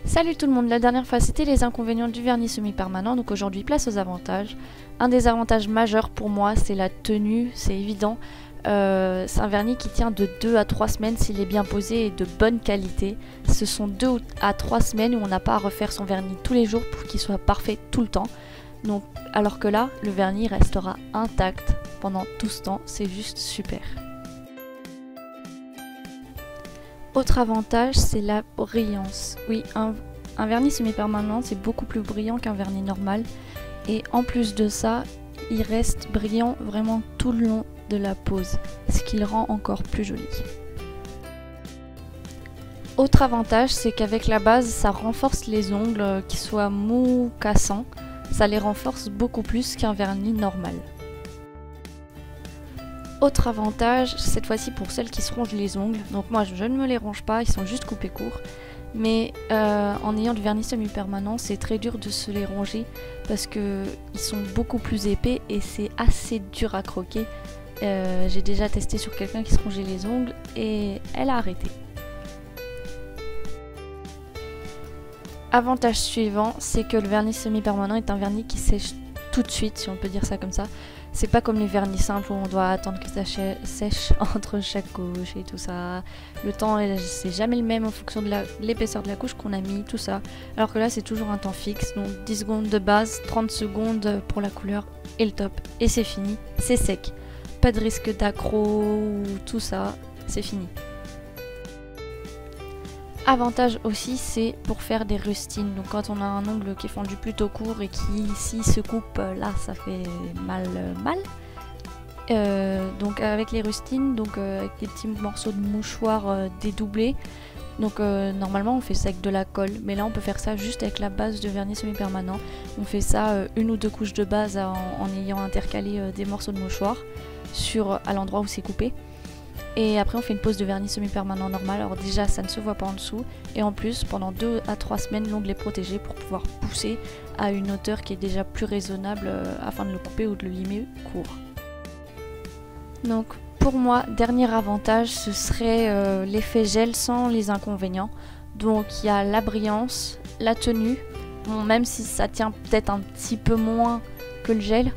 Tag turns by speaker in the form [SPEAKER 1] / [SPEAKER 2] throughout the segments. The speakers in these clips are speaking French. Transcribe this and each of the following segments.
[SPEAKER 1] Salut tout le monde, la dernière fois c'était les inconvénients du vernis semi-permanent, donc aujourd'hui place aux avantages. Un des avantages majeurs pour moi c'est la tenue, c'est évident. C'est un vernis qui tient de 2 à 3 semaines s'il est bien posé et de bonne qualité. Ce sont 2 à 3 semaines où on n'a pas à refaire son vernis tous les jours pour qu'il soit parfait tout le temps. Donc, alors que là, le vernis restera intact pendant tout ce temps, c'est juste super. Autre avantage, c'est la brillance. Oui, un vernis semi-permanent, c'est beaucoup plus brillant qu'un vernis normal. Et en plus de ça, il reste brillant vraiment tout le long de la pose, ce qui le rend encore plus joli. Autre avantage, c'est qu'avec la base, ça renforce les ongles, qu'ils soient mous ou cassants. Ça les renforce beaucoup plus qu'un vernis normal. Autre avantage, cette fois-ci pour celles qui se rongent les ongles, donc moi je ne me les ronge pas, ils sont juste coupés courts, mais en ayant du vernis semi-permanent c'est très dur de se les ronger parce qu'ils sont beaucoup plus épais et c'est assez dur à croquer. J'ai déjà testé sur quelqu'un qui se rongeait les ongles et elle a arrêté. Avantage suivant, c'est que le vernis semi-permanent est un vernis qui sèche tout de suite, si on peut dire ça comme ça. C'est pas comme les vernis simples où on doit attendre que ça sèche entre chaque couche et tout ça. Le temps, c'est jamais le même en fonction de l'épaisseur de la couche qu'on a mis, tout ça. Alors que là, c'est toujours un temps fixe. Donc 10 secondes de base, 30 secondes pour la couleur et le top. Et c'est fini, c'est sec. Pas de risque d'accro ou tout ça, c'est fini. Avantage aussi, c'est pour faire des rustines. Donc quand on a un ongle qui est fendu plutôt court et qui ici se coupe, là ça fait mal. Donc avec les rustines, donc avec des petits morceaux de mouchoir dédoublés. Donc normalement on fait ça avec de la colle, mais là on peut faire ça juste avec la base de vernis semi-permanent. On fait ça une ou deux couches de base en ayant intercalé des morceaux de mouchoir à l'endroit où c'est coupé. Et après on fait une pose de vernis semi-permanent normal, alors déjà ça ne se voit pas en dessous, et en plus pendant 2 à 3 semaines l'ongle est protégé pour pouvoir pousser à une hauteur qui est déjà plus raisonnable afin de le couper ou de le limer court. Donc pour moi, dernier avantage ce serait l'effet gel sans les inconvénients. Donc il y a la brillance, la tenue, bon, même si ça tient peut-être un petit peu moins que le gel,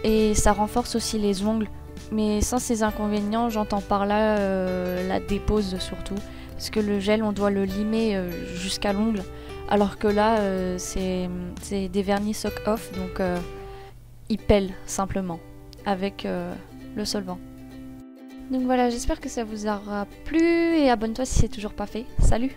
[SPEAKER 1] et ça renforce aussi les ongles. Mais sans ces inconvénients, j'entends par là la dépose surtout. Parce que le gel, on doit le limer jusqu'à l'ongle. Alors que là, c'est des vernis sock-off. Donc, ils pèlent simplement avec le solvant. Donc voilà, j'espère que ça vous aura plu. Et abonne-toi si c'est toujours pas fait. Salut!